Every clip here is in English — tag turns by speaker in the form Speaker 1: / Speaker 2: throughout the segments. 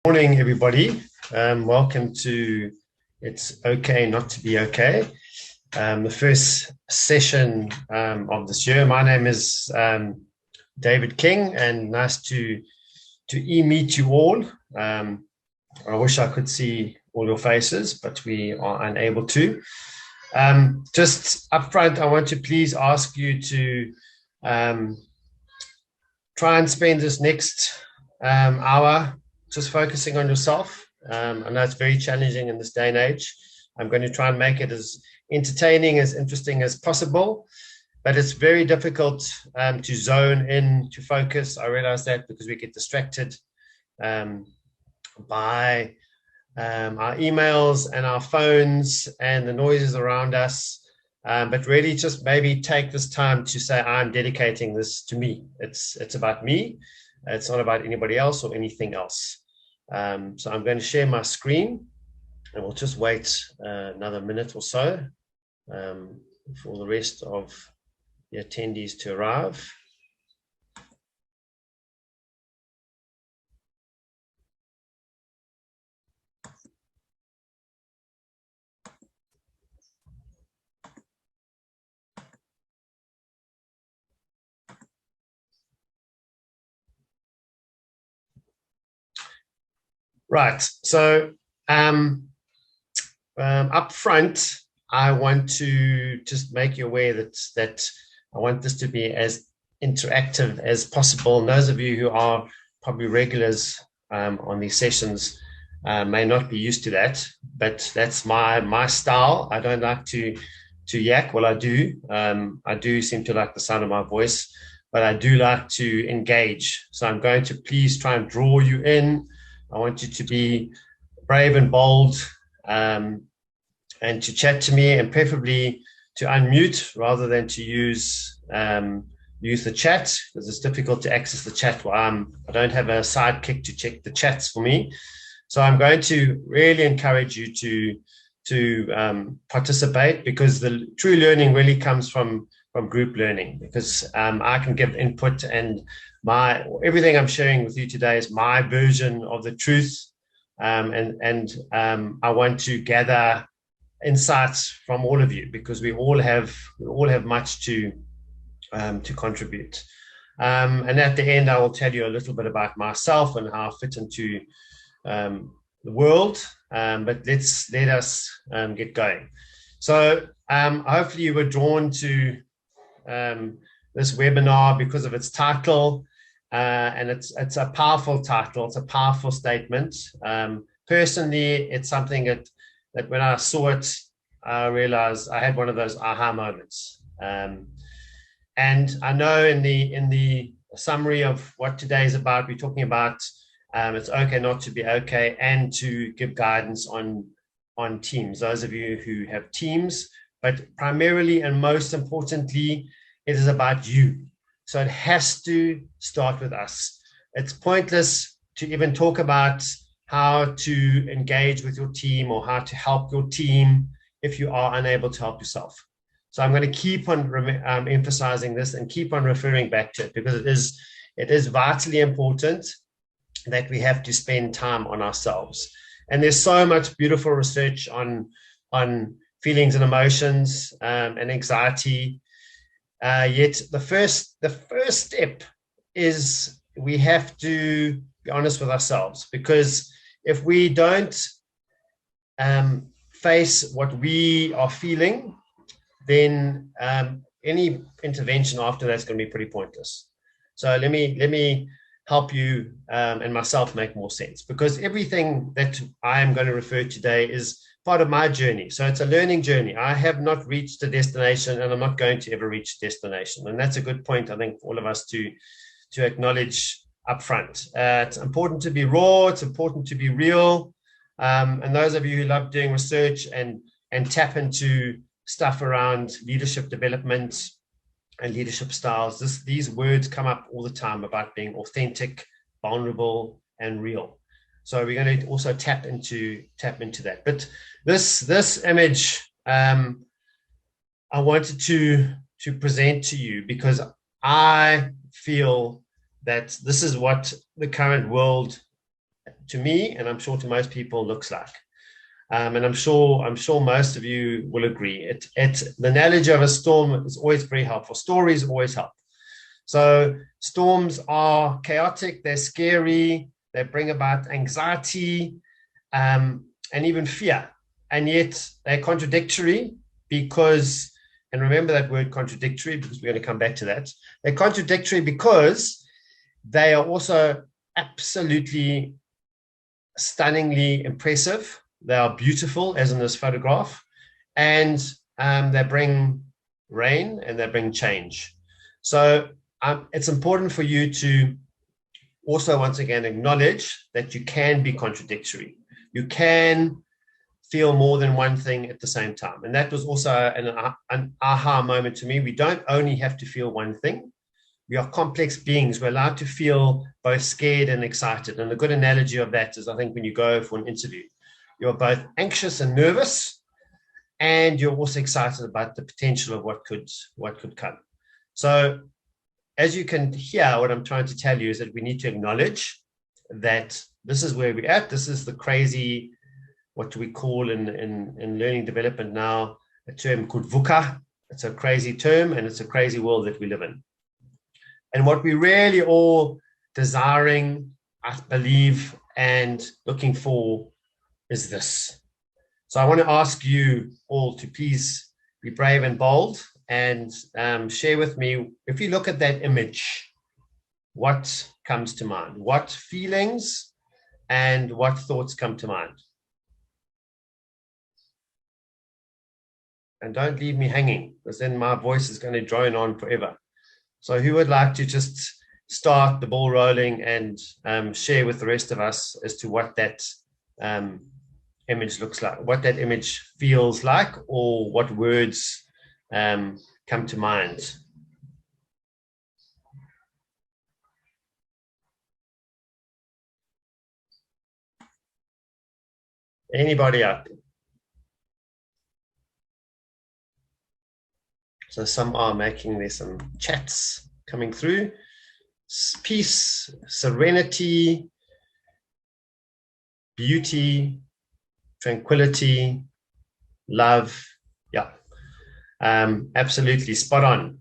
Speaker 1: Morning, everybody. Welcome to It's Okay Not to Be Okay, the first session of this year. My name is David King, and nice to meet you all. I wish I could see all your faces, but we are unable to. Just up front, I want to please ask you to try and spend this next hour just focusing on yourself. I know it's very challenging in this day and age. I'm going to try and make it as entertaining, as interesting as possible, but it's very difficult to zone in, to focus. I realize that because we get distracted by our emails and our phones and the noises around us. But really just maybe take this time to say, I'm dedicating this to me. It's about me. It's not about anybody else or anything else. So I'm going to share my screen, and we'll just wait another minute or so for the rest of the attendees to arrive. Right. So up front, I want to just make you aware that I want this to be as interactive as possible. And those of you who are probably regulars on these sessions may not be used to that, but that's my style. I don't like to yak. Well, I do. I do seem to like the sound of my voice, but I do like to engage. So I'm going to please try and draw you in. I want you to be brave and bold and to chat to me, and preferably to unmute rather than to use the chat, because it's difficult to access the chat while I don't have a sidekick to check the chats for me. So I'm going to really encourage you to participate, because the true learning really comes from group learning, because I can give input, and everything I'm sharing with you today is my version of the truth, and I want to gather insights from all of you, because we all have much to contribute. And at the end, I will tell you a little bit about myself and how I fit into the world. But let us get going. So hopefully you were drawn to this webinar because of its title, and it's a powerful title. It's a powerful statement. Personally, it's something that when I saw it, I realized I had one of those aha moments. And I know in the summary of what today is about, we're talking about it's okay not to be okay, and to give guidance on teams. Those of you who have teams, but primarily and most importantly, it is about you. So it has to start with us. It's pointless to even talk about how to engage with your team or how to help your team if you are unable to help yourself. So I'm going to keep on emphasizing this and keep on referring back to it, because it is vitally important that we have to spend time on ourselves. And there's so much beautiful research on feelings and emotions and anxiety. Yet the first step is we have to be honest with ourselves, because if we don't face what we are feeling, then any intervention after that's going to be pretty pointless. So let me help you and myself make more sense, because everything that I am going to refer to today is part of my journey. So it's a learning journey. I have not reached a destination, and I'm not going to ever reach a destination. And that's a good point, I think, for all of us to acknowledge up front. It's important to be raw. It's important to be real. And those of you who love doing research and tap into stuff around leadership development and leadership styles, these words come up all the time about being authentic, vulnerable, and real. So we're going to also tap into that. But this image I wanted to present to you, because I feel that this is what the current world to me, and I'm sure to most people, looks like. And I'm sure most of you will agree. The analogy of a storm is always very helpful. Stories always help. So storms are chaotic, they're scary, they bring about anxiety, and even fear. And yet they're contradictory because, and remember that word contradictory because we're going to come back to that. They're contradictory because they are also absolutely stunningly impressive. They are beautiful, as in this photograph, and they bring rain and they bring change. So it's important for you to also, once again, acknowledge that you can be contradictory. You can feel more than one thing at the same time. And that was also an aha moment to me. We don't only have to feel one thing. We are complex beings. We're allowed to feel both scared and excited. And a good analogy of that is, I think, when you go for an interview, you're both anxious and nervous, and you're also excited about the potential of what could come. So as you can hear, what I'm trying to tell you is that we need to acknowledge that this is where we're at. This is the crazy, what we call in learning development now, a term called VUCA. It's a crazy term, and it's a crazy world that we live in. And what we really all desiring, I believe, and looking for is this. So I want to ask you all to please be brave and bold and share with me, if you look at that image, what comes to mind? What feelings and what thoughts come to mind? And don't leave me hanging, because then my voice is going to drone on forever. So who would like to just start the ball rolling and share with the rest of us as to what that image looks like, what that image feels like, or what words come to mind? Anybody out there? So some are making, there's some chats coming through. Peace, serenity, beauty, tranquility, love. Yeah, absolutely spot on.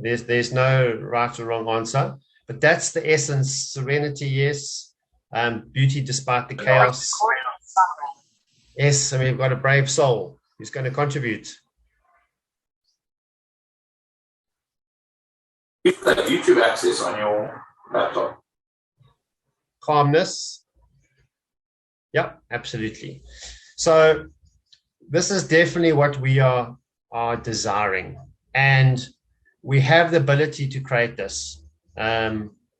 Speaker 1: There's no right or wrong answer, but that's the essence. Serenity, yes. Beauty despite the chaos. Yes, and we've got a brave soul who's going to contribute.
Speaker 2: You've got YouTube access on your laptop.
Speaker 1: Calmness. Yep, absolutely. So this is definitely what we are desiring. And we have the ability to create this.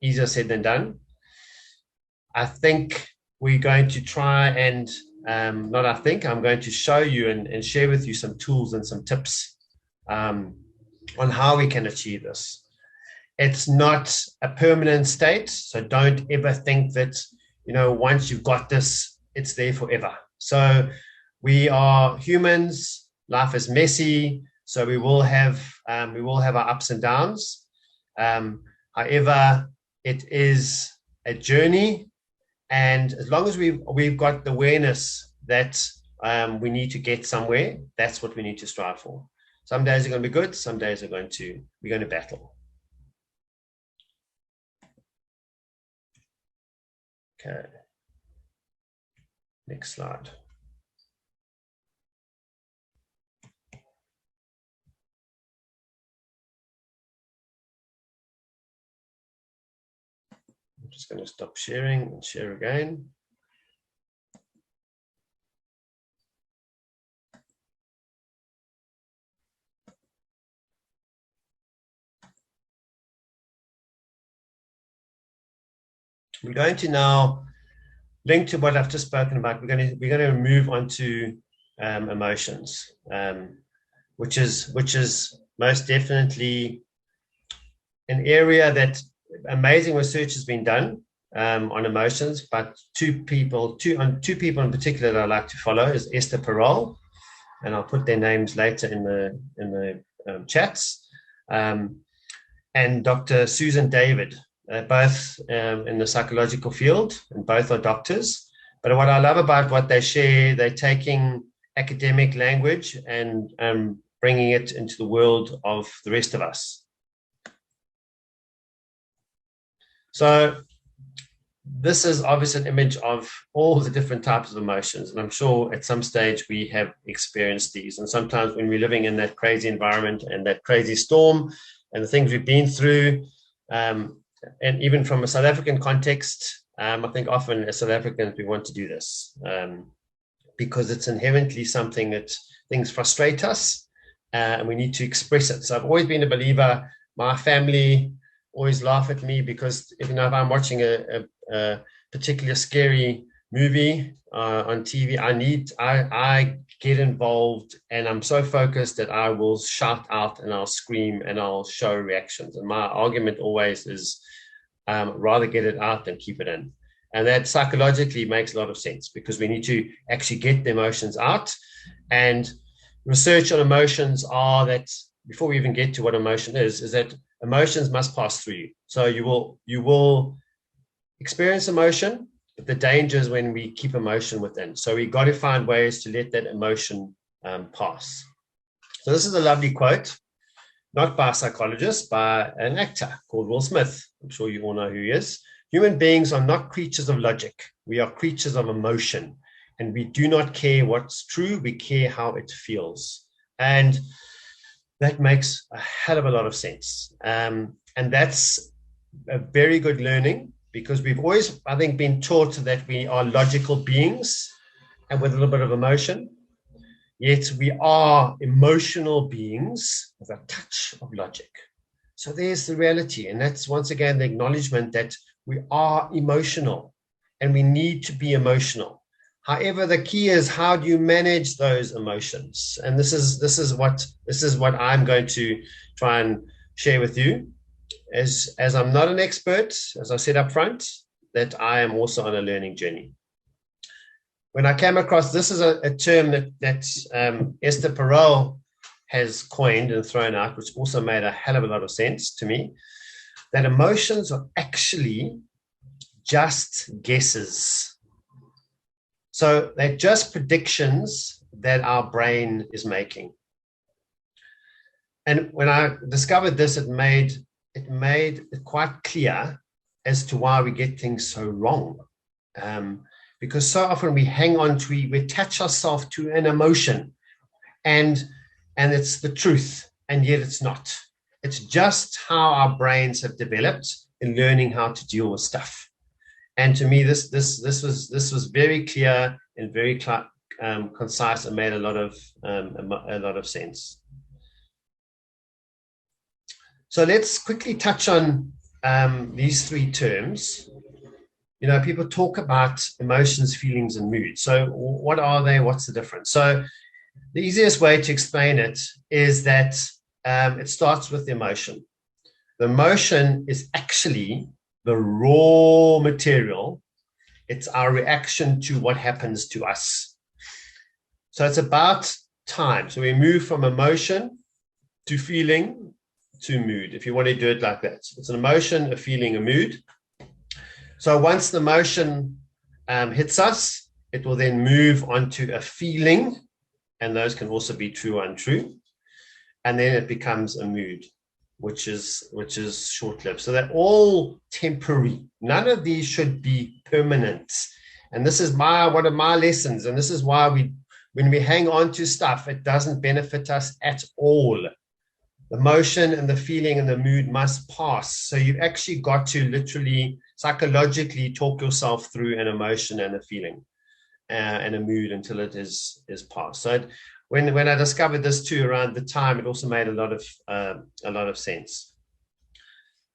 Speaker 1: Easier said than done. I think we're going to try and, I'm going to show you and share with you some tools and some tips on how we can achieve this. It's not a permanent state, so don't ever think that, once you've got this, it's there forever. So we are humans. Life is messy, so we will have our ups and downs. However, it is a journey, and as long as we've got the awareness that we need to get somewhere, that's what we need to strive for. Some days are going to be good. Some days we're going to battle. Okay. Next slide. I'm just going to stop sharing and share again. We're going to now link to what I've just spoken about. We're going to move on to emotions, which is most definitely an area that amazing research has been done on emotions. But two people in particular that I like to follow is Esther Perel, and I'll put their names later in the chats, and Dr. Susan David. both in the psychological field, and both are doctors. But what I love about what they share, they're taking academic language and bringing it into the world of the rest of us. So this is obviously an image of all the different types of emotions. And I'm sure at some stage we have experienced these. And sometimes when we're living in that crazy environment and that crazy storm and the things we've been through, and even from a South African context, I think often as South Africans, we want to do this because it's inherently something that things frustrate us and we need to express it. So I've always been a believer. My family always laugh at me because if I'm watching a particularly scary movie on TV, I get involved and I'm so focused that I will shout out and I'll scream and I'll show reactions. And my argument always is rather get it out than keep it in. And that psychologically makes a lot of sense because we need to actually get the emotions out. And research on emotions are that before we even get to what emotion is that emotions must pass through you. So you will experience emotion, but the danger is when we keep emotion within. So we got to find ways to let that emotion pass. So this is a lovely quote, not by a psychologist, by an actor called Will Smith. I'm sure you all know who he is. Human beings are not creatures of logic. We are creatures of emotion. And we do not care what's true. We care how it feels. And that makes a hell of a lot of sense. And that's a very good learning because we've always, I think, been taught that we are logical beings and with a little bit of emotion. Yet we are emotional beings with a touch of logic. So there's the reality. And that's, once again, the acknowledgement that we are emotional and we need to be emotional. However, the key is how do you manage those emotions? And this is what I'm going to try and share with you. As I'm not an expert, as I said up front, that I am also on a learning journey. When I came across, this is a term that Esther Perel has coined and thrown out, which also made a hell of a lot of sense to me, that emotions are actually just guesses. So they're just predictions that our brain is making. And when I discovered this, it made it quite clear as to why we get things so wrong. Because so often we hang on to, we attach ourselves to an emotion and it's the truth, and yet it's not. It's just how our brains have developed in learning how to deal with stuff. And to me, this was very clear and very concise and made a lot of sense. So let's quickly touch on these three terms. You know, people talk about emotions, feelings, and mood. So what are they? What's the difference? So the easiest way to explain it is that it starts with the emotion. The emotion is actually the raw material. It's our reaction to what happens to us. So it's about time. So we move from emotion to feeling to mood, if you want to do it like that. It's an emotion, a feeling, a mood. So once the emotion hits us, it will then move on to a feeling, and those can also be true or untrue. And then it becomes a mood, which is short-lived. So they're all temporary. None of these should be permanent. And this is one of my lessons. And this is why when we hang on to stuff, it doesn't benefit us at all. The emotion and the feeling and the mood must pass. So you've actually got to literally psychologically talk yourself through an emotion and a feeling and a mood until it is passed. So when I discovered this too around the time, it also made a lot of sense.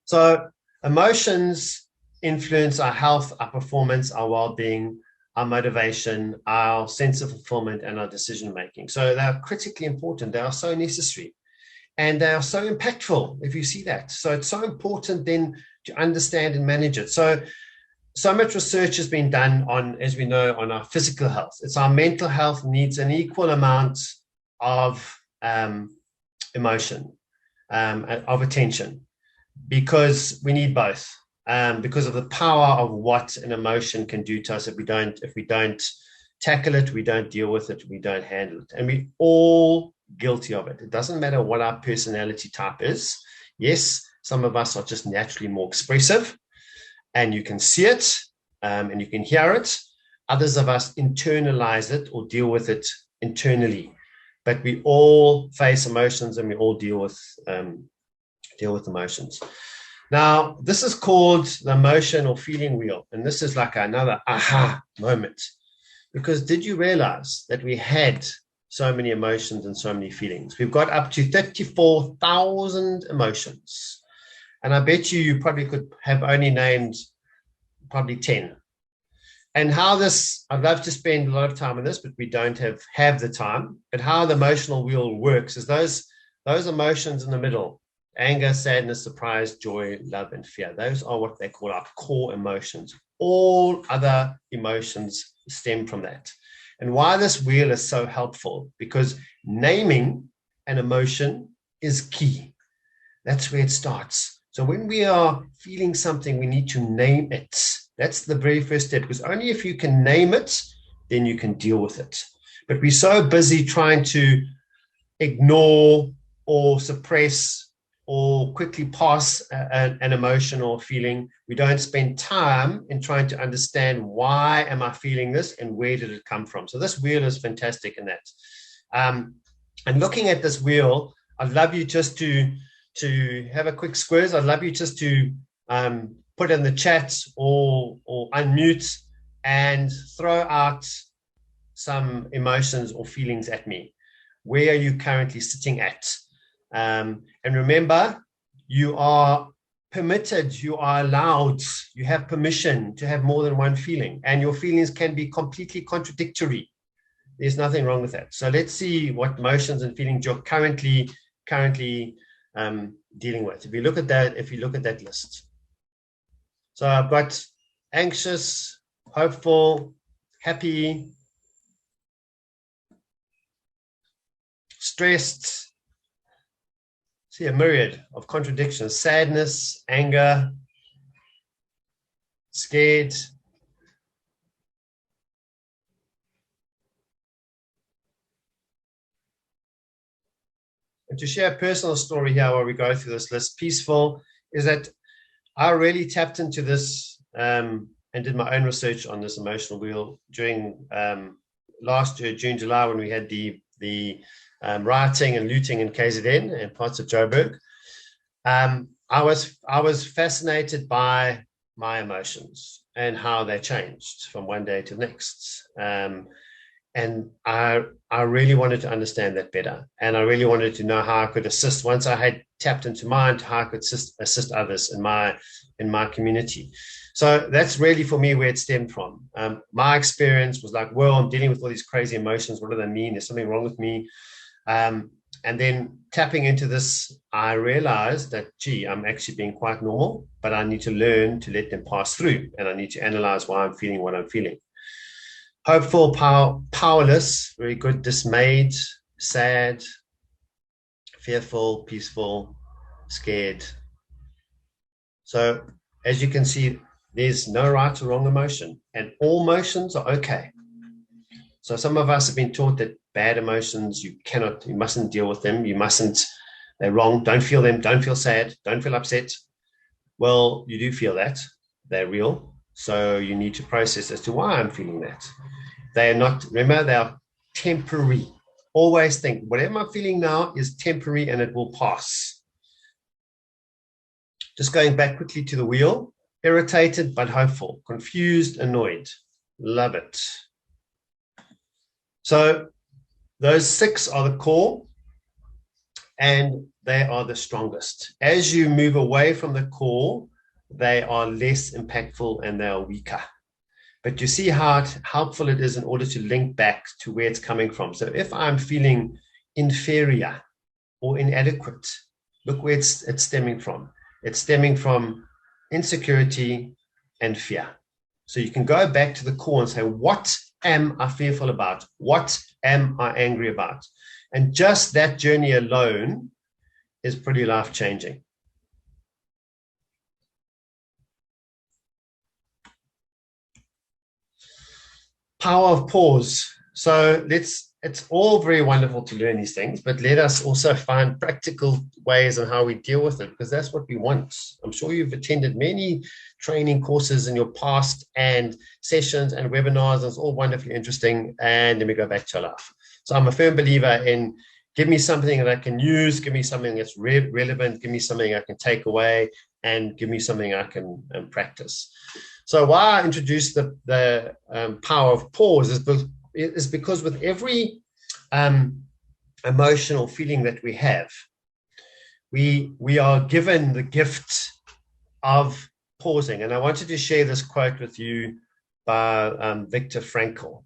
Speaker 1: So emotions influence our health, our performance, our well-being, our motivation, our sense of fulfillment, and our decision-making. So they are critically important. They are so necessary. And they are so impactful if you see that. So it's so important then to understand and manage it. So much research has been done on, as we know, on our physical health. It's our mental health needs an equal amount of emotion, of attention, because we need both. because of the power of what an emotion can do to us if we don't tackle it, we don't deal with it, we don't handle it. And we're all guilty of it. It doesn't matter what our personality type is. Yes, some of us are just naturally more expressive, and you can see it, and you can hear it. Others of us internalize it or deal with it internally. But we all face emotions, and we all deal with emotions. Now, this is called the emotion or feeling wheel. And this is like another aha moment. Because did you realize that we had so many emotions and so many feelings? We've got up to 34,000 emotions. And I bet you probably could have only named probably 10. And how this, I'd love to spend a lot of time on this, but we don't have the time. But how the emotional wheel works is those emotions in the middle: anger, sadness, surprise, joy, love, and fear. Those are what they call our core emotions. All other emotions stem from that. And why this wheel is so helpful, because naming an emotion is key. That's where it starts. So when we are feeling something, we need to name it. That's the very first step, because only if you can name it, then you can deal with it. But we're so busy trying to ignore or suppress or quickly pass an emotion or feeling. We don't spend time in trying to understand, why am I feeling this and where did it come from? So this wheel is fantastic in that. And looking at this wheel, I'd love you just to have a quick squiz. I'd love you just to put in the chat or unmute and throw out some emotions or feelings at me. Where are you currently sitting at? And remember, you are permitted, you are allowed, you have permission to have more than one feeling, and your feelings can be completely contradictory. There's nothing wrong with that. So let's see what emotions and feelings you're currently dealing with. If you look at that list. So I've got anxious, hopeful, happy, stressed. See a myriad of contradictions: sadness, anger, scared. And to share a personal story here while we go through this list, peaceful, is that I really tapped into this and did my own research on this emotional wheel during last year, June, July, when we had the rioting and looting in KZN and parts of Joburg. I was fascinated by my emotions and how they changed from one day to the next. And I really wanted to understand that better. And I really wanted to know how I could assist, once I had tapped into mine, how I could assist others in my community. So that's really, for me, where it stemmed from. My experience was like, well, I'm dealing with all these crazy emotions. What do they mean? There's something wrong with me. And then tapping into this, I realized that, I'm actually being quite normal, but I need to learn to let them pass through. And I need to analyze why I'm feeling what I'm feeling. Hopeful, powerless, very good, dismayed, sad, fearful, peaceful, scared. So as you can see, there's no right or wrong emotion, and all emotions are okay. So some of us have been taught that bad emotions, you mustn't deal with them. They're wrong. Don't feel them. Don't feel sad. Don't feel upset. Well, you do feel that. They're real. So you need to process as to why I'm feeling that. They are temporary. Always think, whatever I'm feeling now is temporary and it will pass. Just going back quickly to the wheel: irritated but hopeful, confused, annoyed. Love it. So those 6 are the core, and they are the strongest. As you move away from the core, they are less impactful and they are weaker. But you see how helpful it is in order to link back to where it's coming from. So if I'm feeling inferior or inadequate, look where it's stemming from. It's stemming from insecurity and fear. So you can go back to the core and say, what am I fearful about? What am I angry about? And just that journey alone is pretty life-changing. Power of pause. So it's all very wonderful to learn these things, but let us also find practical ways on how we deal with it, because that's what we want. I'm sure you've attended many training courses in your past and sessions and webinars, and it's all wonderfully interesting. And then we go back to our life. So I'm a firm believer in give me something that I can use, give me something that's relevant, give me something I can take away, and give me something I can practice. So why I introduced the power of pause is because with every emotional feeling that we have, we are given the gift of pausing. And I wanted to share this quote with you by Viktor Frankl.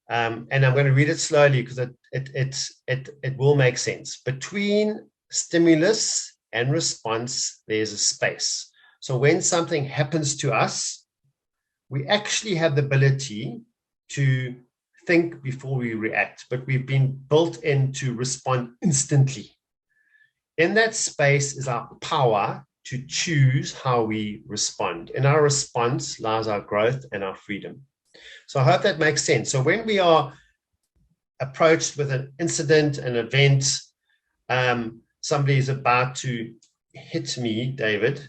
Speaker 1: And I'm going to read it slowly because it will make sense. Between stimulus and response, there's a space. So when something happens to us, we actually have the ability to think before we react, but we've been built in to respond instantly. In that space is our power to choose how we respond. In our response lies our growth and our freedom. So I hope that makes sense. So when we are approached with an incident, an event, somebody is about to hit me, David,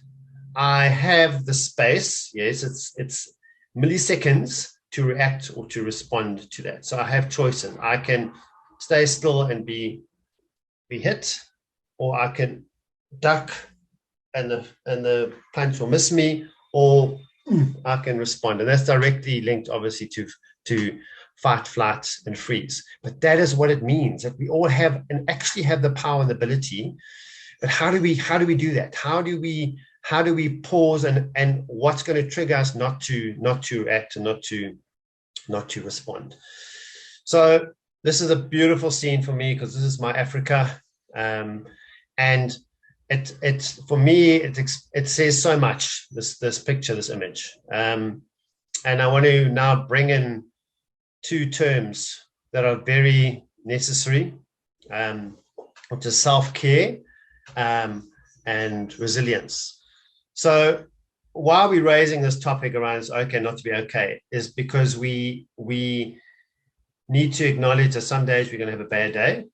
Speaker 1: I have the space. Yes, it's milliseconds to react or to respond to that. So I have choices. I can stay still and be hit, or I can duck and the punch will miss me, or I can respond. And that's directly linked, obviously, to fight, flight, and freeze. But that is what it means, that we all have and actually have the power and the ability. But how do we do that? How do we pause, and what's going to trigger us not to react and not to respond? So this is a beautiful scene for me because this is my Africa, and it's for me it says so much. This picture, this image, and I want to now bring in two terms that are very necessary, which is self-care and resilience. So why are we raising this topic around it's okay not to be okay is because we need to acknowledge that some days we're going to have a bad day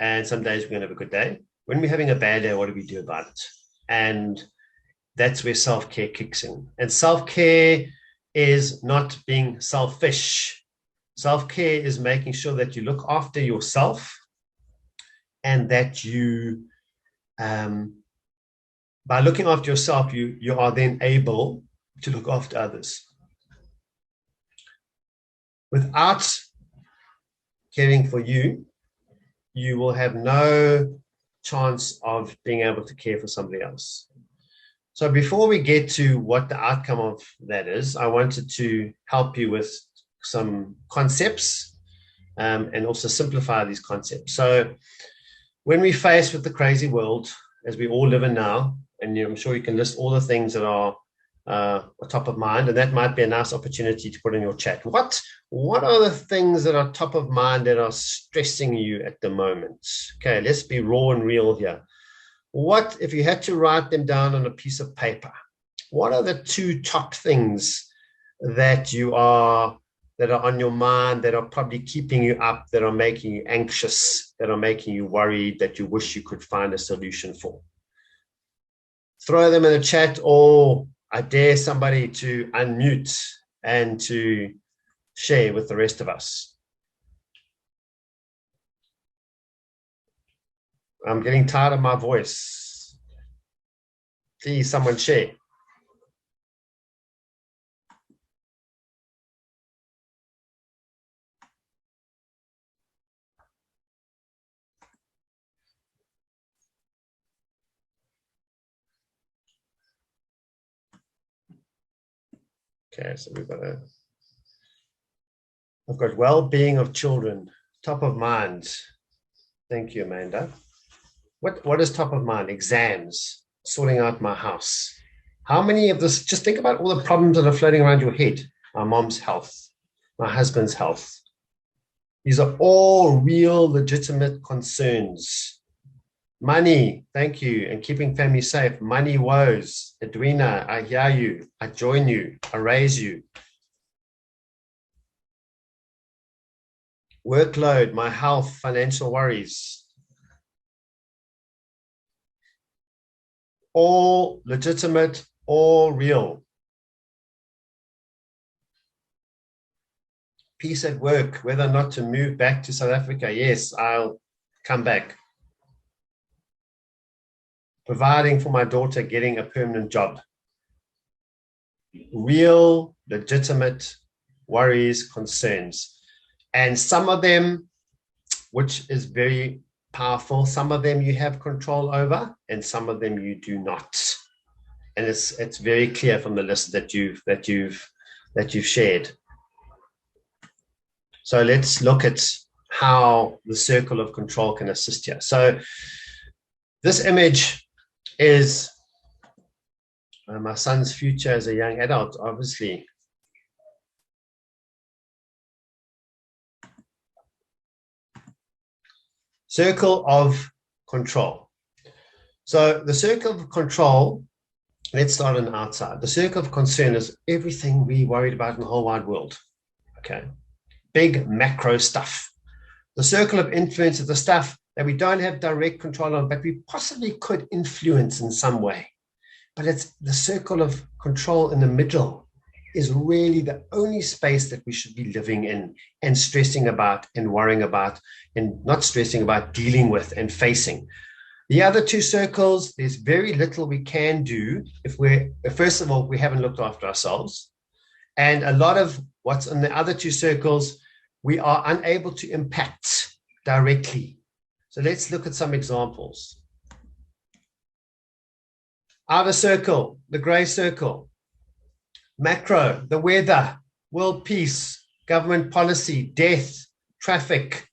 Speaker 1: and some days we're going to have a good day. When we're having a bad day, what do we do about it? And that's where self-care kicks in. And self-care is not being selfish. Self-care is making sure that you look after yourself and that you by looking after yourself, you are then able to look after others. Without caring for you, you will have no chance of being able to care for somebody else. So before we get to what the outcome of that is, I wanted to help you with some concepts and also simplify these concepts. So when we're faced with the crazy world, as we all live in now, and I'm sure you can list all the things that are top of mind, and that might be a nice opportunity to put in your chat. What are the things that are top of mind that are stressing you at the moment? Okay, let's be raw and real here. What, if you had to write them down on a piece of paper, what are the two top things that are on your mind, that are probably keeping you up, that are making you anxious, that are making you worried, that you wish you could find a solution for? Throw them in the chat, or I dare somebody to unmute and to share with the rest of us. I'm getting tired of my voice. Please, someone share. Okay, so I've got well-being of children, top of mind. Thank you, Amanda. What is top of mind? Exams, sorting out my house. How many of this, just think about all the problems that are floating around your head. My mom's health, my husband's health. These are all real, legitimate concerns. Money, thank you, and keeping family safe. Money woes. Edwina, I hear you. I join you. I raise you. workload, my health, financial worries. All legitimate, all real. Peace at work, whether or not to move back to South Africa. Yes, I'll come back. Providing for my daughter, getting a permanent job. Real, legitimate worries, concerns. And some of them, which is very powerful, some of them you have control over, and some of them you do not. And it's very clear from the list that you've shared. So let's look at how the circle of control can assist you. So this image is my son's future as a young adult, obviously. Circle of control. So the circle of control, let's start on the outside. The circle of concern is everything we worried about in the whole wide world. Okay. Big macro stuff. The circle of influence is the stuff that we don't have direct control on, but we possibly could influence in some way. But it's the circle of control in the middle is really the only space that we should be living in and stressing about and worrying about and not stressing about, dealing with and facing. The other two circles, there's very little we can do if first of all, we haven't looked after ourselves. And a lot of what's in the other two circles, we are unable to impact directly. So let's look at some examples. Outer circle, the gray circle. Macro, the weather, world peace, government policy, death, traffic,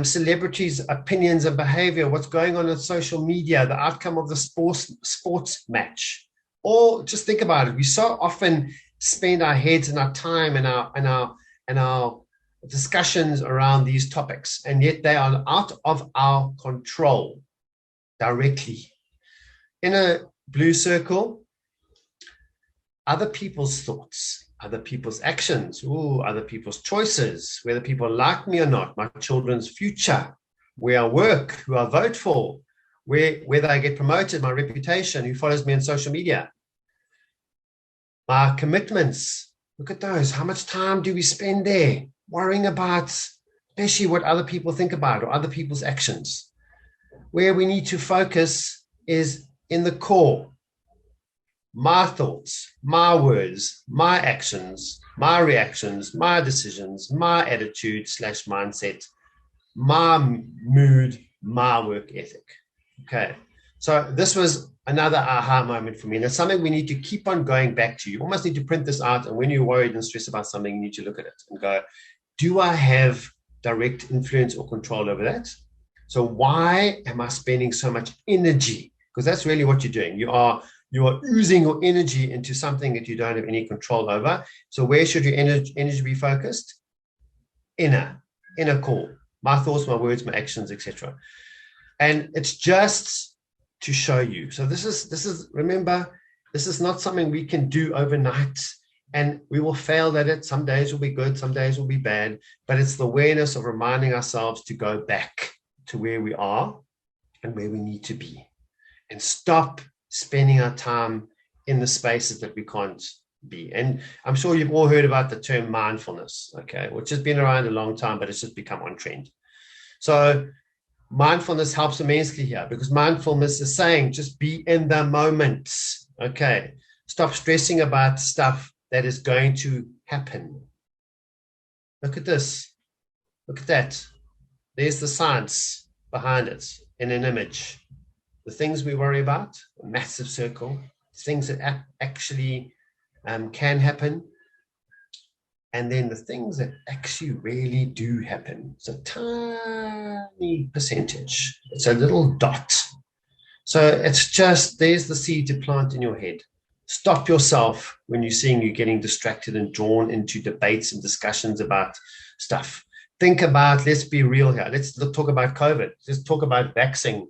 Speaker 1: celebrities' opinions and behavior, what's going on social media, the outcome of the sports match. Or just think about it. We so often spend our heads and our time and our discussions around these topics, and yet they are out of our control directly. In a blue circle, other people's thoughts, other people's actions, other people's choices, whether people like me or not, my children's future, where I work, who I vote for, whether I get promoted, my reputation, who follows me on social media. My commitments, look at those. How much time do we spend there worrying about, especially what other people think about or other people's actions? Where we need to focus is in the core. My thoughts, my words, my actions, my reactions, my decisions, my attitude / mindset, my mood, my work ethic. Okay. So this was another aha moment for me. And it's something we need to keep on going back to. You almost need to print this out. And when you're worried and stressed about something, you need to look at it and go, do I have direct influence or control over that? So why am I spending so much energy? Because that's really what you're doing. You are oozing your energy into something that you don't have any control over. So where should your energy be focused? Inner core. My thoughts, my words, my actions, etc. And it's just to show you. So this is remember, this is not something we can do overnight, and we will fail at it. Some days will be good, some days will be bad, but it's the awareness of reminding ourselves to go back to where we are and where we need to be, and stop spending our time in the spaces that we can't be. And I'm sure you've all heard about the term mindfulness, okay, which has been around a long time, but it's just become on trend. So mindfulness helps immensely here, because mindfulness is saying just be in the moment. Okay. Stop stressing about stuff that is going to happen. Look at this. Look at that. There's the science behind it in an image. The things we worry about, a massive circle, things that actually can happen. And then the things that actually really do happen. It's a tiny percentage. It's a little dot. So it's just, there's the seed to plant in your head. Stop yourself when you're seeing you getting distracted and drawn into debates and discussions about stuff. Think about, let's be real here. Let's talk about COVID. Let's talk about vaccine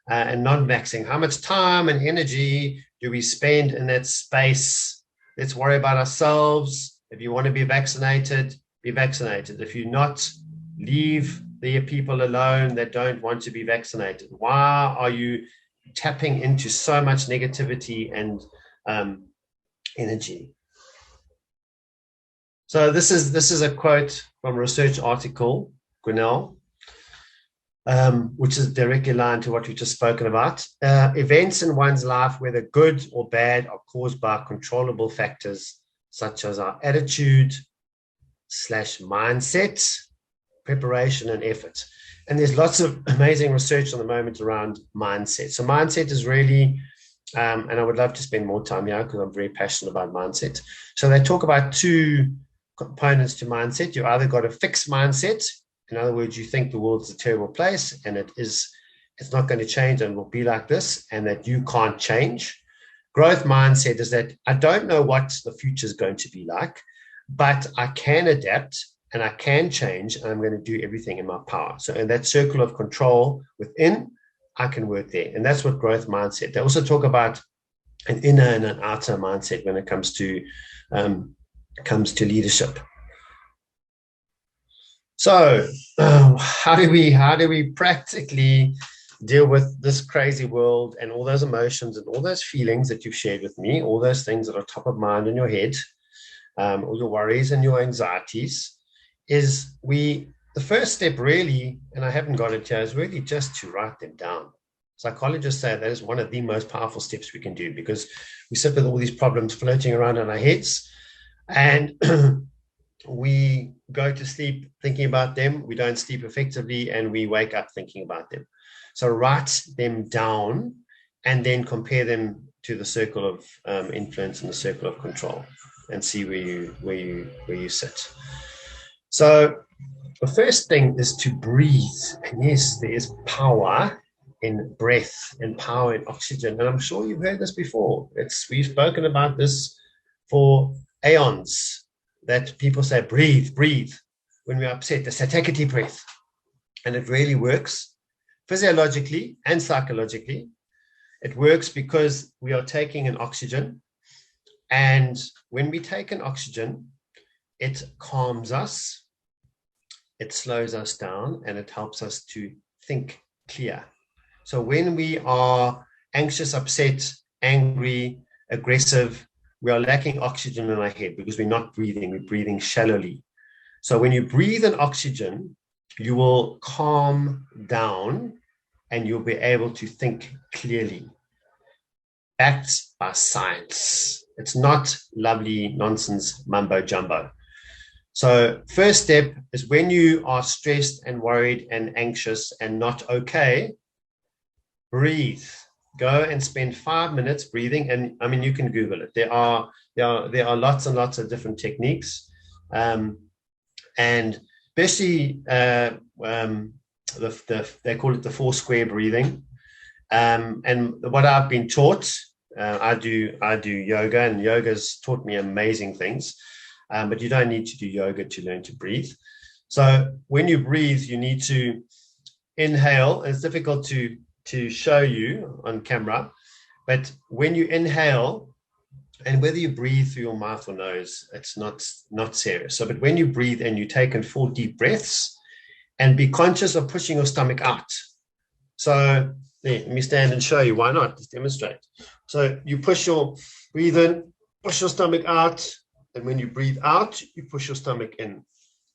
Speaker 1: and non-vaccine. How much time and energy do we spend in that space? Let's worry about ourselves. If you want to be vaccinated, be vaccinated. If you're not, leave the people alone that don't want to be vaccinated? Why are you tapping into so much negativity and energy? So this is a quote from a research article, Grinnell, which is directly aligned to what we've just spoken about. Events in one's life, whether good or bad, are caused by controllable factors such as our attitude / mindset, preparation, and effort. And there's lots of amazing research on the moment around mindset. So mindset is really, and I would love to spend more time here because I'm very passionate about mindset. So they talk about two components to mindset. You either got a fixed mindset. In other words, you think the world's a terrible place and it's not going to change and will be like this, and that you can't change. Growth mindset is that I don't know what the future is going to be like, but I can adapt and I can change, and I'm going to do everything in my power. So in that circle of control within, I can work there. And that's what growth mindset. They also talk about an inner and an outer mindset when it comes to leadership. So how do we practically deal with this crazy world and all those emotions and all those feelings that you've shared with me, all those things that are top of mind in your head, all your worries and your anxieties? Is the first step really, and I haven't got it here, is really just to write them down. Psychologists say that is one of the most powerful steps we can do, because we sit with all these problems floating around in our heads, and we go to sleep thinking about them, we don't sleep effectively, and we wake up thinking about them. So write them down and then compare them to the circle of influence and the circle of control, and see where you sit. So the first thing is to breathe. And yes, there is power in breath and power in oxygen. And I'm sure you've heard this before. We've spoken about this for aeons, that people say, breathe, breathe. When we're upset, they say, take a deep breath. And it really works physiologically and psychologically. It works because we are taking an oxygen. And when we take an oxygen, it calms us, it slows us down, and it helps us to think clear. So when we are anxious, upset, angry, aggressive, we are lacking oxygen in our head because we're not breathing, we're breathing shallowly. So when you breathe in oxygen, you will calm down and you'll be able to think clearly. Backed by science. It's not lovely nonsense mumbo jumbo. So first step is, when you are stressed and worried and anxious and not okay, breathe. Go and spend 5 minutes breathing. And I mean, you can Google it. There are lots and lots of different techniques. And especially they call it the 4 square breathing. And what I've been taught, I do yoga, and yoga's taught me amazing things. But you don't need to do yoga to learn to breathe. So when you breathe, you need to inhale. It's difficult to show you on camera, but when you inhale, and whether you breathe through your mouth or nose, it's not serious. So, but when you breathe and you take in 4 deep breaths, and be conscious of pushing your stomach out. So let me stand and show you. Why not? Let's demonstrate. So you breathe in, push your stomach out. And when you breathe out, you push your stomach in.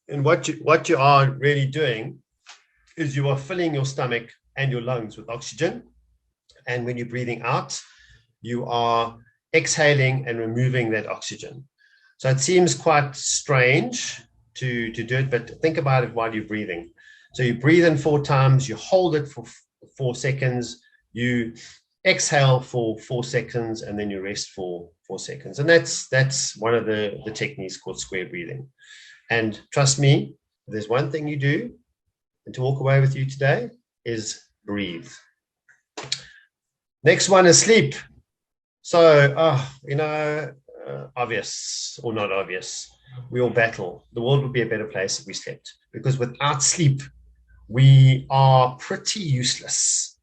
Speaker 1: And what you are really doing is you are filling your stomach and your lungs with oxygen. And when you're breathing out, you are exhaling and removing that oxygen. So it seems quite strange to do it, but think about it while you're breathing. So you breathe in 4 times, you hold it for 4 seconds, you exhale for 4 seconds, and then you rest for 4 seconds. And that's one of the techniques called square breathing. And trust me, if there's one thing you do, and to walk away with you today, is breathe. Next one is sleep. So, obvious or not obvious, we all battle. The world would be a better place if we slept, because without sleep, we are pretty useless.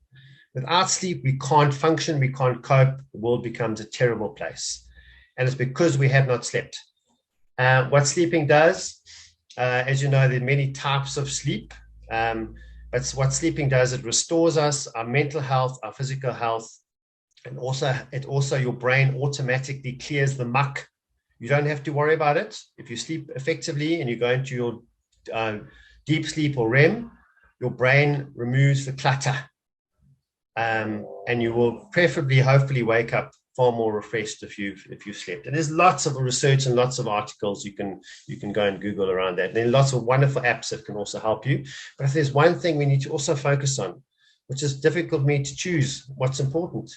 Speaker 1: Without sleep, we can't function, we can't cope. The world becomes a terrible place. And it's because we have not slept. What sleeping does As you know, there are many types of sleep. But what sleeping does, it restores us, our mental health, our physical health, and also your brain automatically clears the muck. You don't have to worry about it. If you sleep effectively and you go into your deep sleep or REM, your brain removes the clutter, and you will preferably, hopefully, wake up far more refreshed if you've slept. And there's lots of research and lots of articles you can go and Google around that. And there are lots of wonderful apps that can also help you. But if there's one thing we need to also focus on, which is difficult for me to choose what's important,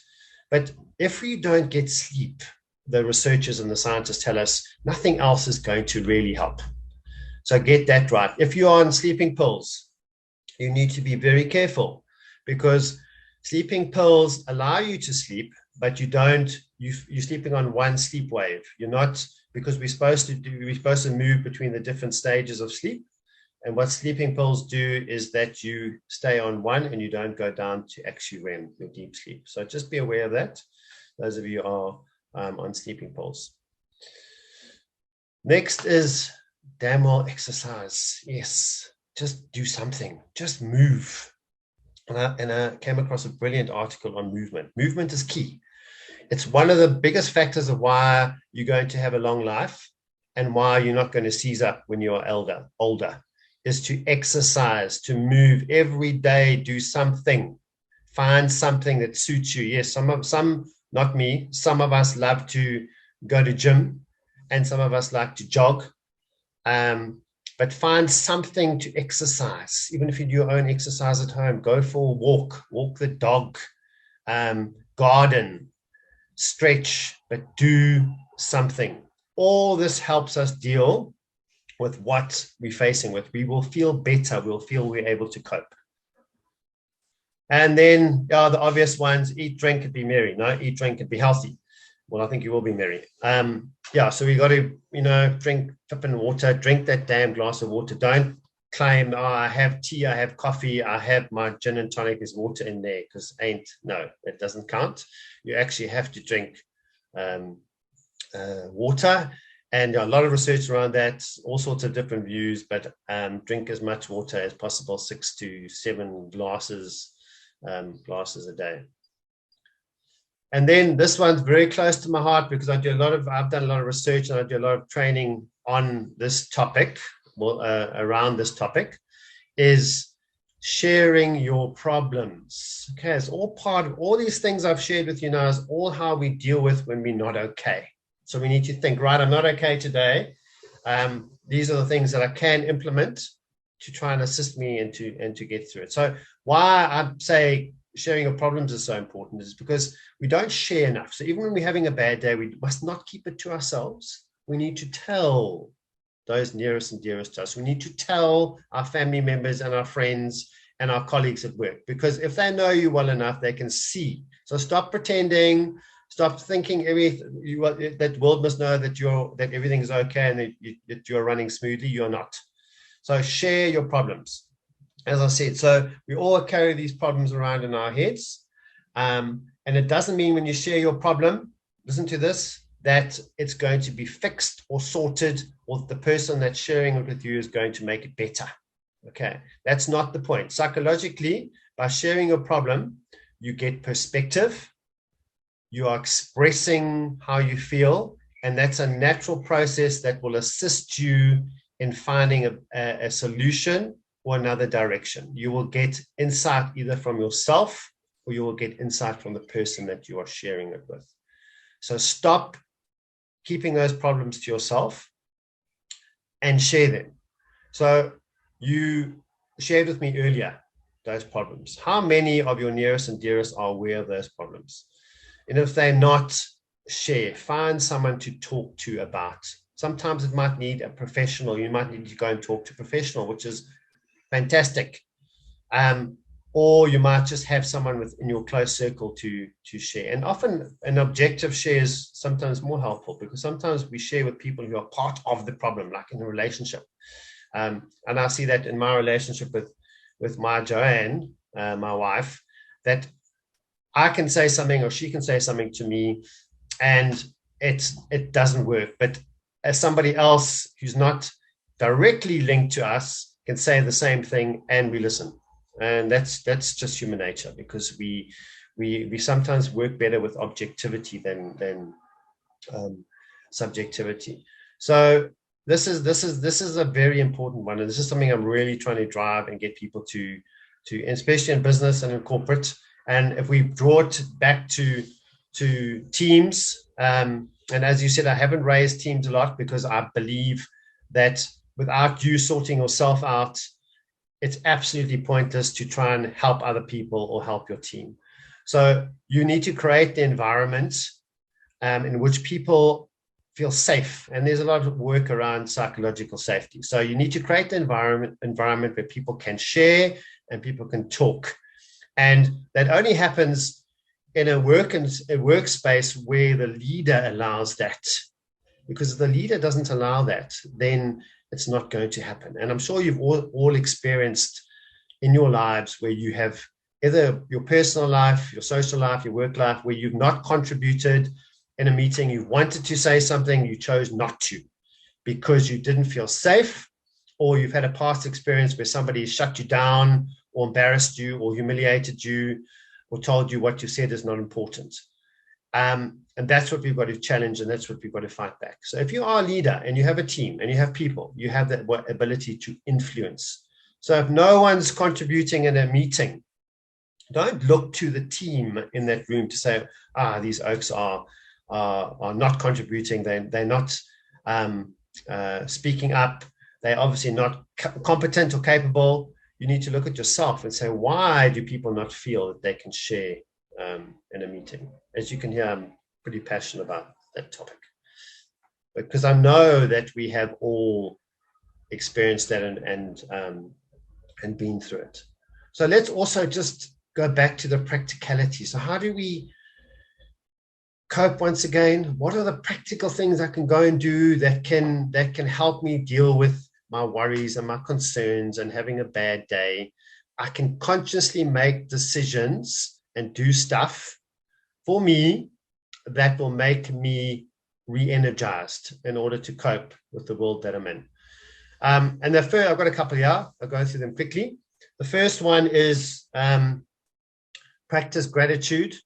Speaker 1: but if we don't get sleep, the researchers and the scientists tell us nothing else is going to really help. So get that right. If you're on sleeping pills, you need to be very careful, because sleeping pills allow you to sleep, but you're sleeping on one sleep wave. You're not, because we're supposed to move between the different stages of sleep. And what sleeping pills do is that you stay on one and you don't go down to actually REM, your deep sleep. So just be aware of that, those of you who are on sleeping pills. Next is damn well exercise. Yes, just do something, just move. And I came across a brilliant article on movement. Movement is key. It's one of the biggest factors of why you're going to have a long life and why you're not going to seize up when you're older, is to exercise, to move every day, do something, find something that suits you. Yes, some, not me, some of us love to go to gym and some of us like to jog. But find something to exercise. Even if you do your own exercise at home, go for a walk the dog, garden, stretch, but do something. All this helps us deal with what we're facing with. We will feel better. We'll feel we're able to cope. And then the obvious ones: eat, drink, and be merry. No, eat, drink, and be healthy. Well, I think you will be merry. So we got to, drink flipping water, drink that damn glass of water. Don't claim, I have tea, I have coffee, I have my gin and tonic, there's water in there, because no, it doesn't count. You actually have to drink water. And a lot of research around that, all sorts of different views, but drink as much water as possible, 6 to 7 glasses a day. And then this one's very close to my heart, because I've done a lot of research and I do a lot of training on this topic, around this topic, is sharing your problems. Okay, it's all part of all these things I've shared with you now, is all how we deal with when we're not okay. So we need to think, right, I'm not okay today. These are the things that I can implement to try and assist me and to get through it. So why I say sharing your problems is so important is because we don't share enough. So even when we're having a bad day, we must not keep it to ourselves. We need to tell those nearest and dearest to us. We need to tell our family members and our friends and our colleagues at work, because if they know you well enough, they can see. So stop pretending, stop thinking that world must know that everything is okay and that you're running smoothly. You're not. So share your problems. As I said, so we all carry these problems around in our heads. And it doesn't mean when you share your problem, listen to this, that it's going to be fixed or sorted, or the person that's sharing it with you is going to make it better. Okay, that's not the point. Psychologically, by sharing your problem, you get perspective, you are expressing how you feel, and that's a natural process that will assist you in finding a solution or another direction. You will get insight either from yourself or you will get insight from the person that you are sharing it with. So stop keeping those problems to yourself and share them. So you shared with me earlier those problems. How many of your nearest and dearest are aware of those problems? And if they're not, share. Find someone to talk to about. Sometimes it might need a professional. You might need to go and talk to a professional, which is fantastic. Or you might just have someone within your close circle to share. And often an objective share is sometimes more helpful, because sometimes we share with people who are part of the problem, like in a relationship. And I see that in my relationship with my Joanne, my wife, that I can say something or she can say something to me and it doesn't work. But as somebody else who's not directly linked to us can say the same thing, and we listen. And that's just human nature, because we sometimes work better with objectivity than subjectivity. So this is a very important one, and this is something I'm really trying to drive and get people to especially in business and in corporate. And if we draw it back to teams, and as you said, I haven't raised teams a lot because I believe that without you sorting yourself out, it's absolutely pointless to try and help other people or help your team. So you need to create the environment in which people feel safe. And there's a lot of work around psychological safety. So you need to create the environment where people can share and people can talk. And that only happens in a workspace where the leader allows that. Because if the leader doesn't allow that, then it's not going to happen. And I'm sure you've all experienced in your lives where you have either your personal life, your social life, your work life, where you've not contributed in a meeting, you wanted to say something, you chose not to because you didn't feel safe, or you've had a past experience where somebody shut you down or embarrassed you or humiliated you or told you what you said is not important. And that's what we've got to challenge, and that's what we've got to fight back. So if you are a leader and you have a team and you have people, you have that ability to influence. So if no one's contributing in a meeting, don't look to the team in that room to say, these oaks are not contributing. They're not speaking up. They're obviously not competent or capable. You need to look at yourself and say, why do people not feel that they can share in a meeting? As you can hear, I'm pretty passionate about that topic, because I know that we have all experienced that and been through it. So let's also just go back to the practicality. So how do we cope once again? What are the practical things I can go and do that can help me deal with my worries and my concerns and having a bad day? I can consciously make decisions and do stuff for me that will make me re-energized in order to cope with the world that I'm in. And the first, I've got a couple here. I'll go through them quickly. The first one is practice gratitude.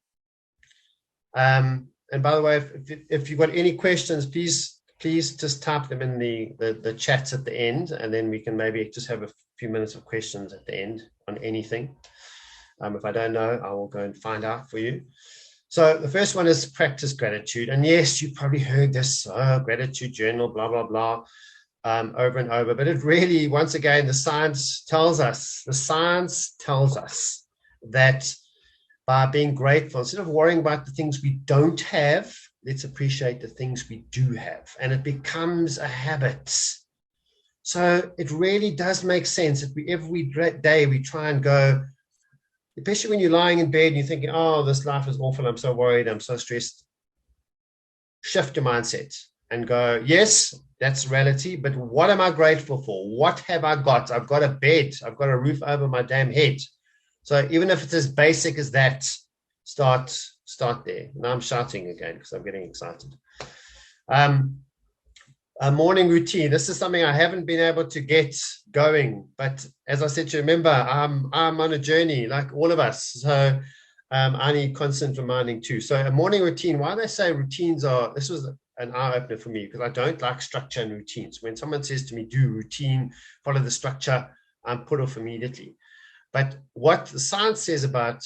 Speaker 1: And by the way, if you've got any questions, please just type them in the chats at the end, and then we can maybe just have a few minutes of questions at the end on anything. If I don't know, I will go and find out for you. So the first one is practice gratitude. And yes, you've probably heard this gratitude journal, blah, blah, blah, over and over. But it really, once again, the science tells us that by being grateful, instead of worrying about the things we don't have, let's appreciate the things we do have. And it becomes a habit. So it really does make sense if every day we try and go, especially when you're lying in bed and you're thinking, oh, this life is awful, I'm so worried, I'm so stressed. Shift your mindset and go, yes, that's reality, but what am I grateful for? What have I got? I've got a bed. I've got a roof over my damn head. So even if it's as basic as that, start there. Now I'm shouting again because I'm getting excited. A morning routine. This is something I haven't been able to get going, but as I said to you, remember, I'm on a journey like all of us. So I need constant reminding too. So a morning routine, why they say routines are, this was an eye-opener for me because I don't like structure and routines. When someone says to me, do routine, follow the structure, I'm put off immediately. But what the science says about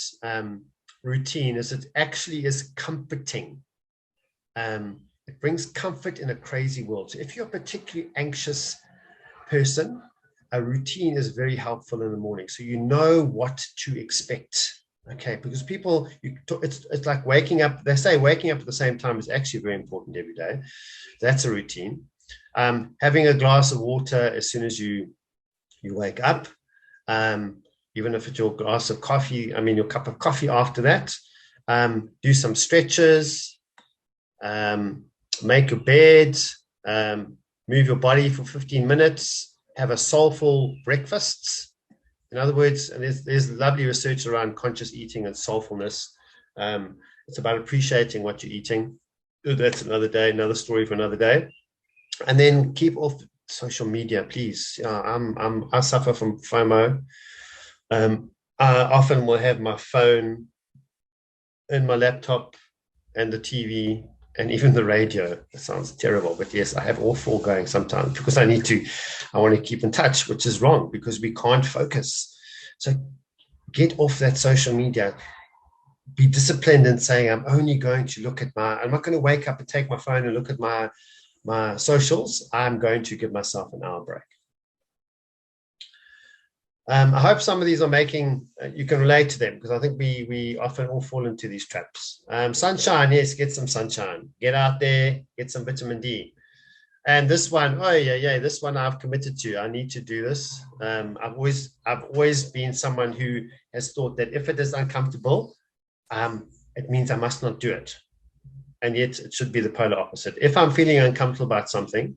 Speaker 1: routine is it actually is comforting. It brings comfort in a crazy world. So if you're a particularly anxious person, a routine is very helpful in the morning. So you know what to expect. Okay, because people, it's like waking up. They say waking up at the same time is actually very important every day. That's a routine. Having a glass of water as soon as you wake up, even if it's your glass of coffee, your cup of coffee after that. Do some stretches, make your bed, move your body for 15 minutes, have a soulful breakfast. In other words, and there's lovely research around conscious eating and soulfulness. It's about appreciating what you're eating. That's another day, another story for another day. And then keep off social media, please. I suffer from FOMO. I often will have my phone and my laptop and the TV and even the radio. It sounds terrible, but yes, I have all four going sometimes because I want to keep in touch, which is wrong because we can't focus. So get off that social media. Be disciplined in saying, I'm only going to look at I'm not going to wake up and take my phone and look at my socials. I'm going to give myself an hour break. I hope some of these are you can relate to them because I think we often all fall into these traps. Sunshine, yes, get some sunshine. Get out there, get some vitamin D. And this one, this one I've committed to. I need to do this. I've always been someone who has thought that if it is uncomfortable, it means I must not do it. And yet it should be the polar opposite. If I'm feeling uncomfortable about something,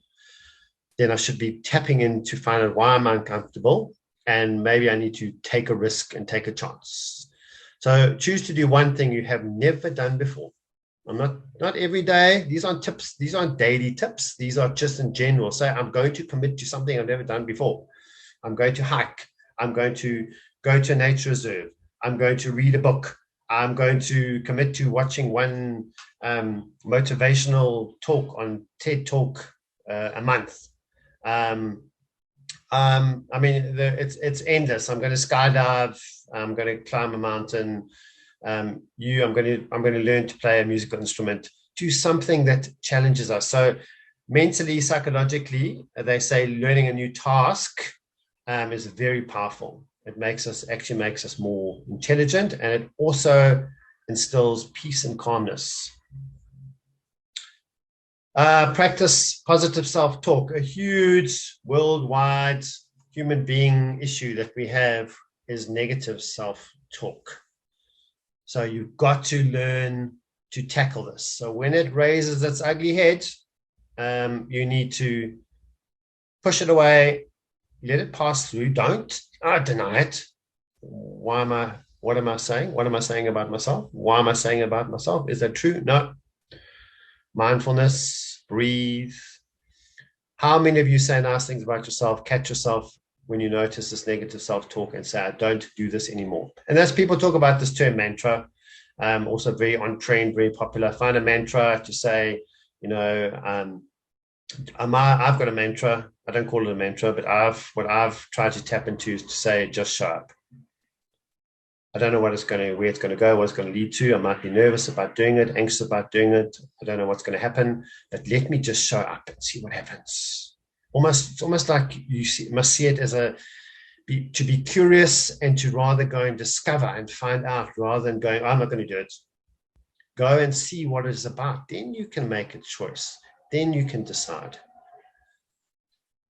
Speaker 1: then I should be tapping in to find out why I'm uncomfortable. And maybe I need to take a risk and take a chance. So choose to do one thing you have never done before. I'm not every day. These aren't tips. These aren't daily tips. These are just in general. Say, I'm going to commit to something I've never done before. I'm going to hike. I'm going to go to a nature reserve. I'm going to read a book. I'm going to commit to watching one motivational talk on TED Talk a month. It's endless. I'm going to skydive. I'm going to climb a mountain. I'm going to learn to play a musical instrument. Do something that challenges us. So mentally, psychologically, they say learning a new task is very powerful. It makes us more intelligent, and it also instills peace and calmness. Practice positive self-talk. A huge worldwide human being issue that we have is negative self-talk. So you've got to learn to tackle this. So when it raises its ugly head, you need to push it away, let it pass through. Don't deny it. What am I saying? What am I saying about myself? Why am I saying about myself? Is that true? No. Mindfulness, breathe. How many of you say nice things about yourself, catch yourself when you notice this negative self-talk and say, I don't do this anymore? And as people talk about this term mantra, also very on trend, very popular. Find a mantra to say, I've got a mantra. I don't call it a mantra, but what I've tried to tap into is to say, just show up. I don't know where it's going to go, what it's going to lead to. I might be nervous about doing it, anxious about doing it. I don't know what's going to happen, but let me just show up and see what happens. It's almost like must see it as to be curious and to rather go and discover and find out rather than going, I'm not going to do it. Go and see what it's about. Then you can make a choice. Then you can decide.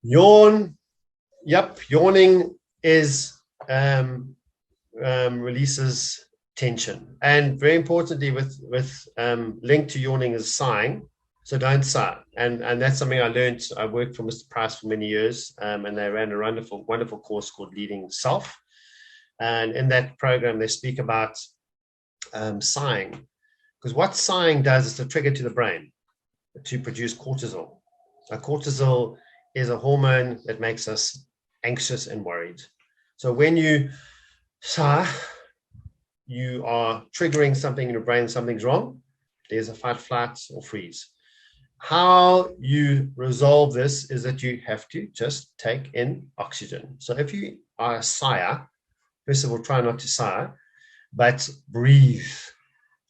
Speaker 1: Yawn. Yep, yawning is releases tension, and very importantly, with linked to yawning is sighing. So don't sigh, and that's something I learned. I worked for Mr. Price for many years, and they ran a wonderful course called Leading Self, and in that program they speak about sighing, because what sighing does is a trigger to the brain to produce cortisol. Now, cortisol is a hormone that makes us anxious and worried. So when you sigh, you are triggering something in your brain, something's wrong. There's a fight, flight, or freeze. How you resolve this is that you have to just take in oxygen. So if you are a sigher, first of all, try not to sigh, but breathe.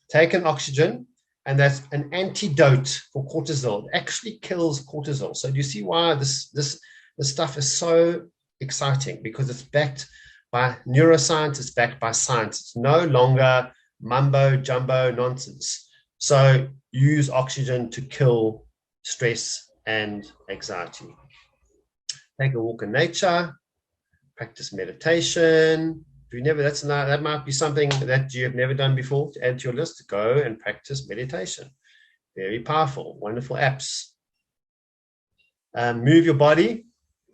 Speaker 1: Take in oxygen, and that's an antidote for cortisol. It actually kills cortisol. So do you see why this stuff is so exciting? Because it's backed by neuroscience, it's backed by science. It's no longer mumbo jumbo nonsense. So use oxygen to kill stress and anxiety. Take a walk in nature, practice meditation. That might be something that you have never done before. To add to your list, go and practice meditation. Very powerful, wonderful apps. Move your body,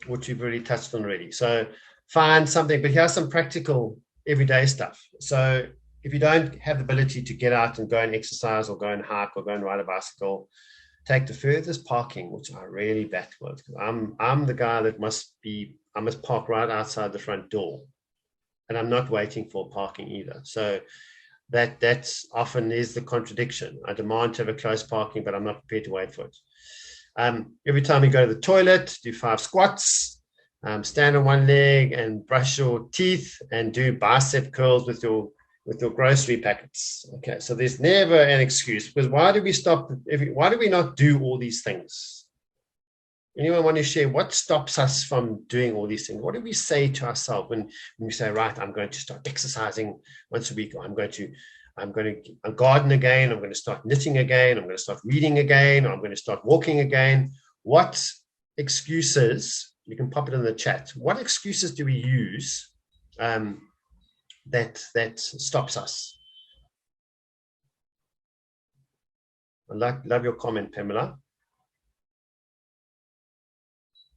Speaker 1: which we've already touched on already. So find something, but here's some practical everyday stuff. So if you don't have the ability to get out and go and exercise or go and hike or go and ride a bicycle, take the furthest parking, which I really battle with. I'm the guy that I must park right outside the front door, and I'm not waiting for parking either. So that's often is the contradiction. I demand to have a close parking, but I'm not prepared to wait for it. Every time you go to the toilet, do 5 squats, stand on one leg and brush your teeth and do bicep curls with your grocery packets. Okay, so there's never an excuse, because why do we stop? Why do we not do all these things? Anyone want to share what stops us from doing all these things? What do we say to ourselves when we say, right, I'm going to start exercising once a week, or I'm going to garden again, I'm going to start knitting again, I'm going to start reading again, or I'm going to start walking again? What excuses, you can pop it in the chat, what excuses do we use that stops us? I love your comment, Pamela.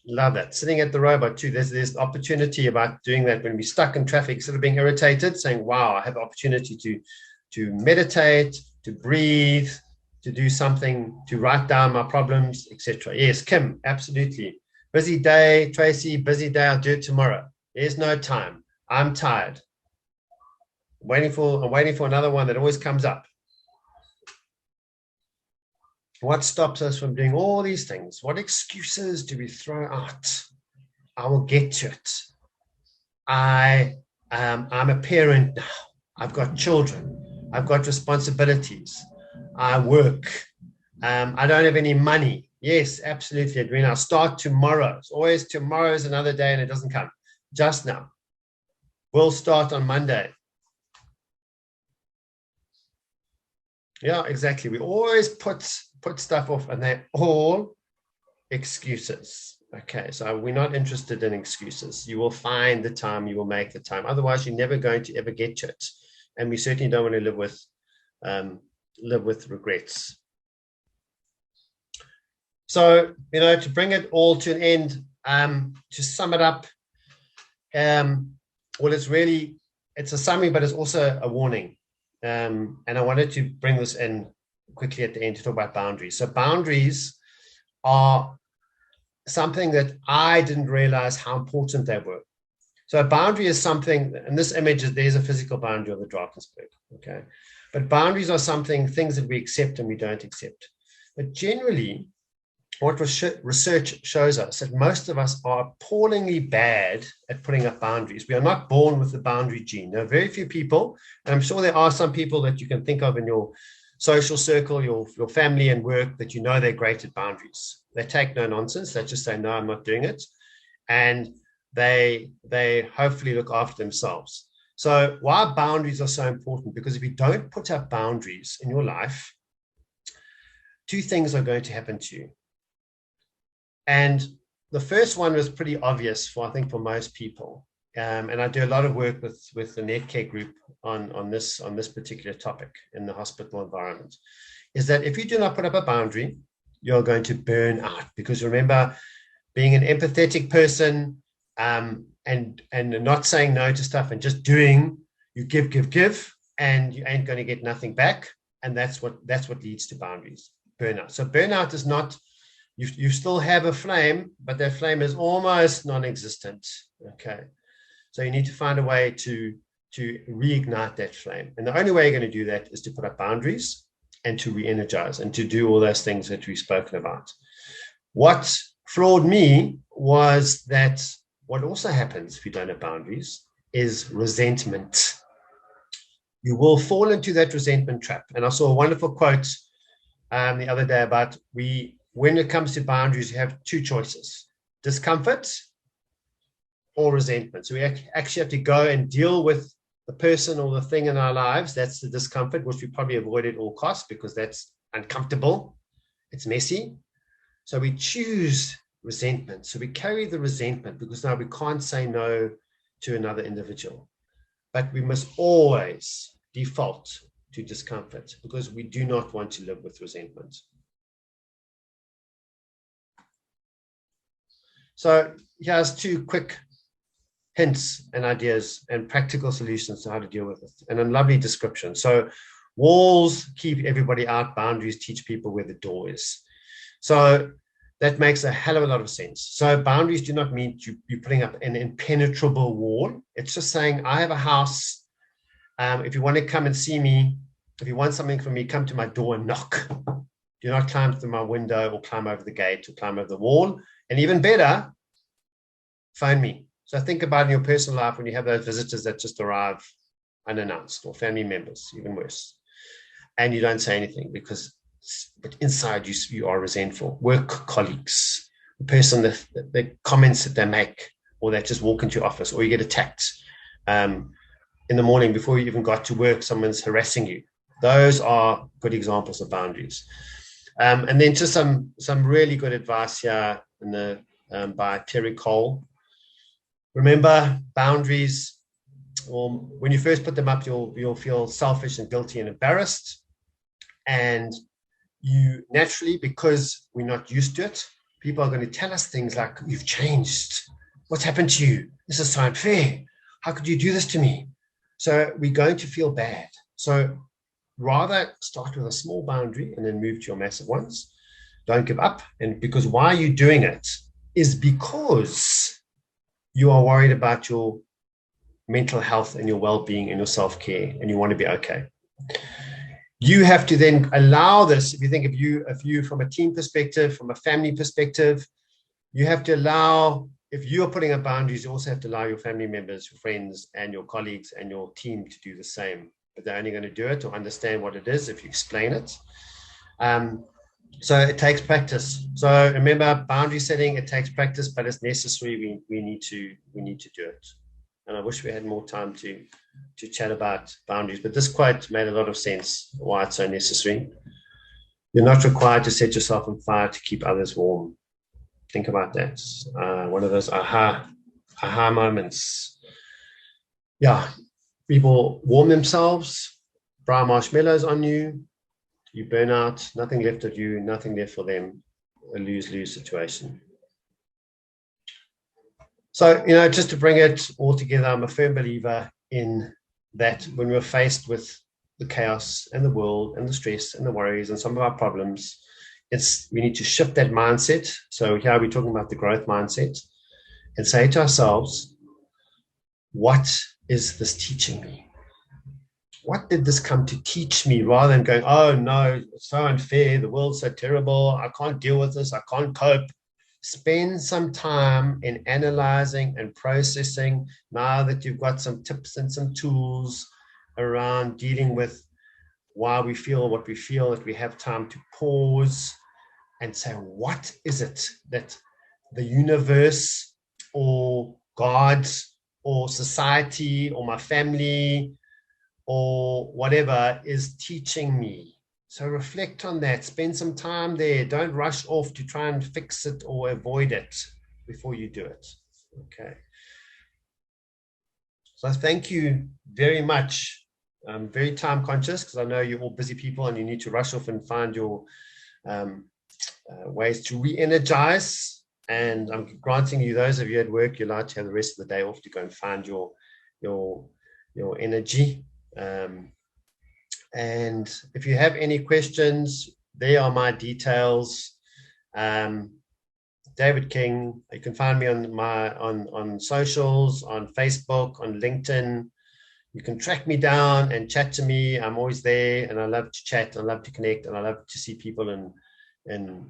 Speaker 1: Love that. Sitting at the robot too. There's opportunity about doing that when we're stuck in traffic, instead of being irritated, saying, wow, I have the opportunity to meditate, to breathe, to do something, to write down my problems, etc. Yes, Kim, absolutely. Busy day, Tracy, busy day, I'll do it tomorrow. There's no time. I'm tired. I'm waiting for another one that always comes up. What stops us from doing all these things? What excuses do we throw out? I will get to it. I'm a parent now. I've got children. I've got responsibilities. I work. I don't have any money. Yes, absolutely, Edwina. I'll start tomorrow. It's always tomorrow is another day and it doesn't come. Just now. We'll start on Monday. Yeah, exactly. We always put stuff off, and they're all excuses. Okay, so we're not interested in excuses. You will find the time, you will make the time. Otherwise, you're never going to ever get to it. And we certainly don't want to live with regrets. So, to bring it all to an end, to sum it up, well, it's a summary, but it's also a warning. And I wanted to bring this in quickly at the end to talk about boundaries. So boundaries are something that I didn't realize how important they were. So a boundary is something, and this image is, there's a physical boundary of the Drakensberg, okay? But boundaries are things that we accept and we don't accept. But generally, what research shows us that most of us are appallingly bad at putting up boundaries. We are not born with the boundary gene. There are very few people, and I'm sure there are some people that you can think of in your social circle, your family and work, that they're great at boundaries. They take no nonsense. They just say, no, I'm not doing it. And they hopefully look after themselves. So why boundaries are so important? Because if you don't put up boundaries in your life, 2 things are going to happen to you. And the first one was pretty obvious for most people. And I do a lot of work with the Netcare group on this particular topic in the hospital environment, is that if you do not put up a boundary, you're going to burn out. Because remember, being an empathetic person and not saying no to stuff and just doing, you give, and you ain't going to get nothing back. And that's what leads to boundaries, burnout. So burnout is not, you still have a flame, but that flame is almost non-existent. Okay. So you need to find a way to reignite that flame. And the only way you're going to do that is to put up boundaries and to re-energize and to do all those things that we've spoken about. What floored me was that what also happens if you don't have boundaries is resentment. You will fall into that resentment trap. And I saw a wonderful quote the other day about when it comes to boundaries, you have 2 choices: discomfort or resentment. So we actually have to go and deal with the person or the thing in our lives. That's the discomfort, which we probably avoid at all costs because that's uncomfortable. It's messy. So we choose resentment. So we carry the resentment because now we can't say no to another individual. But we must always default to discomfort because we do not want to live with resentment. So here's 2 quick hints and ideas and practical solutions to how to deal with it, and a lovely description. So walls keep everybody out, boundaries teach people where the door is. So that makes a hell of a lot of sense. So boundaries do not mean you putting up an impenetrable wall. It's just saying, I have a house. If you want to come and see me, if you want something from me, come to my door and knock. Do not climb through my window or climb over the gate or climb over the wall. And even better, phone me. So think about in your personal life when you have those visitors that just arrive unannounced, or family members, even worse, and you don't say anything but inside you are resentful. Work colleagues, the person, the comments that they make, or they just walk into your office, or you get attacked in the morning before you even got to work, someone's harassing you. Those are good examples of boundaries. And then just some really good advice here by Terry Cole. Remember, boundaries, when you first put them up, you'll feel selfish and guilty and embarrassed. And you naturally, because we're not used to it, people are going to tell us things like, you've changed. What's happened to you? This is so unfair. How could you do this to me? So we're going to feel bad. So rather start with a small boundary and then move to your massive ones. Don't give up. And because why are you doing it is because you are worried about your mental health and your well-being and your self-care, and you want to be okay. You have to then allow this. If you think of you from a team perspective, from a family perspective, you have to allow, if you're putting up boundaries, you also have to allow your family members, your friends, and your colleagues and your team to do the same. But they're only going to do it or understand what it is if you explain it. So it takes practice. So remember, boundary setting, it takes practice, but it's necessary. We need to do it. And I wish we had more time to chat about boundaries, but this quote made a lot of sense why it's so necessary. You're not required to set yourself on fire to keep others warm. Think about that. One of those aha moments. Yeah, people warm themselves, fry marshmallows on you, you burn out, nothing left of you, nothing left for them, a lose-lose situation. So, just to bring it all together, I'm a firm believer in that when we're faced with the chaos and the world and the stress and the worries and some of our problems, we need to shift that mindset. So here we're talking about the growth mindset and say to ourselves, what is this teaching me? What did this come to teach me, rather than going, oh no, it's so unfair, the world's so terrible, I can't deal with this, I can't cope. Spend some time in analyzing and processing now that you've got some tips and some tools around dealing with why we feel what we feel, that we have time to pause and say, what is it that the universe or God or society or my family or whatever is teaching me? So reflect on that, spend some time there. Don't rush off to try and fix it or avoid it before you do it. Okay. So thank you very much. I'm very time conscious because I know you're all busy people and you need to rush off and find your ways to re-energize. And I'm granting you, those of you at work, you're allowed to have the rest of the day off to go and find your energy. And if you have any questions, there are my details. David King. You can find me on socials, on Facebook, on LinkedIn. You can track me down and chat to me. I'm always there, and I love to chat. I love to connect, and I love to see people in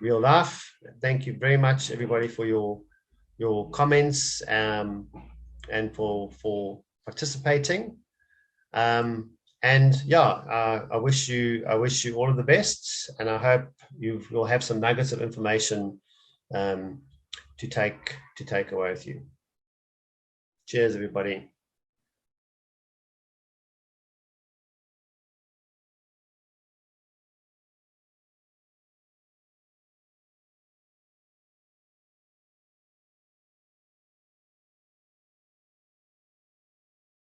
Speaker 1: real life. Thank you very much, everybody, for your comments and for participating. And yeah, I wish you all of the best, and I hope you'll have some nuggets of information to take away with you. Cheers, everybody.